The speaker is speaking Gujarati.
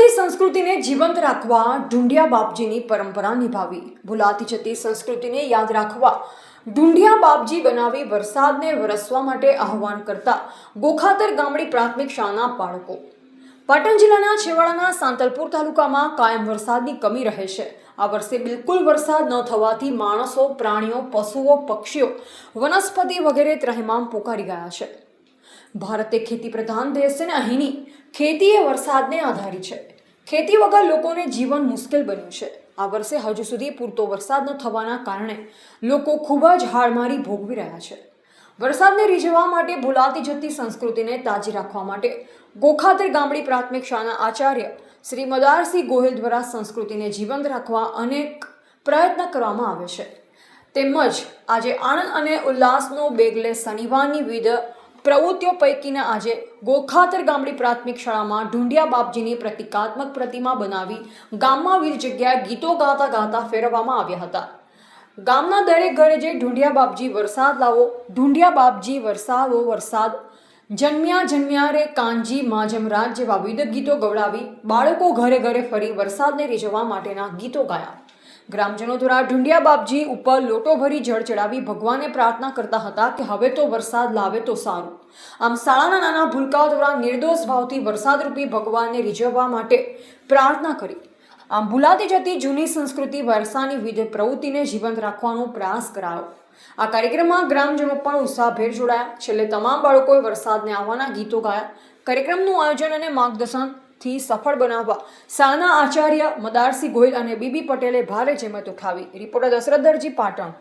જૂની સંસ્કૃતિને જીવંત રાખવા ઢૂંઢિયા બાપજીની પરંપરા નિભાવી, ભૂલાતી જતી સંસ્કૃતિને યાદ રાખવા ઢૂંઢિયા બાપજી બનાવી વરસાદને વરસવા માટે આહવાન કરતા ગોખાતર ગામડી પ્રાથમિક શાળાના બાળકો। પાટણ જિલ્લાના છેવાડાના સાંતલપુર તાલુકામાં કાયમ વરસાદની કમી રહે છે। આ વર્ષે બિલકુલ વરસાદ ન થવાથી માણસો, પ્રાણીઓ, પશુઓ, પક્ષીઓ, વનસ્પતિ વગેરે ત્રહેમામ પોકારી ગયા છે। ભારત એક ખેતી પ્રધાન દેશ છે અને અહીંની ખેતી એ વરસાદને આધારી છે। ખેતી વગર લોકોને જીવન મુશ્કેલ બન્યું છે। આ વર્ષે હજુ સુધી પૂરતો વરસાદ ન થવાના કારણે લોકો ખૂબ જ હાડમારી ભોગવી રહ્યા છે। વરસાદને રીઝવવા માટે ભૂલાતી જતી સંસ્કૃતિને તાજી રાખવા માટે ગોખાતર ગામડી પ્રાથમિક શાળાના આચાર્ય શ્રી મદારસિંહ ગોહિલ દ્વારા સંસ્કૃતિને જીવંત રાખવા અનેક પ્રયત્ન કરવામાં આવે છે। તેમજ આજે આનંદ અને ઉલ્લાસનો બેગલે શનિવારની વિવિધ પ્રવૃત્તિઓ પૈકીના આજે ગોખાતર ગામડી પ્રાથમિક શાળામાં ઢૂંઢિયા બાપજીની પ્રતિકાત્મક પ્રતિમા બનાવી ગામમાં વિવિધ જગ્યાએ ગીતો ગાતા ગાતા ફેરવવામાં આવ્યા હતા। ગામના દરેક ઘરે જે ઢૂંઢિયા બાપજી વરસાદ લાવો, ઢૂંઢિયા બાપજી વરસાદો વરસાદ, જન્મ્યા જન્મ્યા રે કાનજી માજમરાજ જેવા વિવિધ ગીતો ગવડાવી બાળકો ઘરે ઘરે ફરી વરસાદને રીઝવવા માટેના ગીતો ગાયા। ગ્રામજનો દ્વારા ઢૂંઢિયા બાપજી ઉપર લોટો ભરી જળ ચડાવી ભગવાનને પ્રાર્થના કરતા હતા કે હવે તો વરસાદ લાવે તો સારું। આમ શાળાના નાના ભૂલકાઓ દ્વારા નિર્દોષ ભાવથી વરસાદરૂપી ભગવાનને રીઝવવા માટે પ્રાર્થના કરી। આમ ભૂલાતી જતી જૂની સંસ્કૃતિ વર્ષાની વિવિધ પ્રવૃત્તિને જીવંત રાખવાનો પ્રયાસ કરાયો। આ કાર્યક્રમમાં ગ્રામજનો પણ ઉત્સાહભેર જોડાયા। છેલ્લે તમામ બાળકોએ વરસાદને આવવાના ગીતો ગાયા। કાર્યક્રમનું આયોજન અને માર્ગદર્શન થી સફળ બનાવવા શાળાના આચાર્ય મદારસિંહ ગોહિલ અને બીબી પટેલે ભારે જહેમત ઉઠાવી। રિપોર્ટર દશરથ દરજી, પાટણ।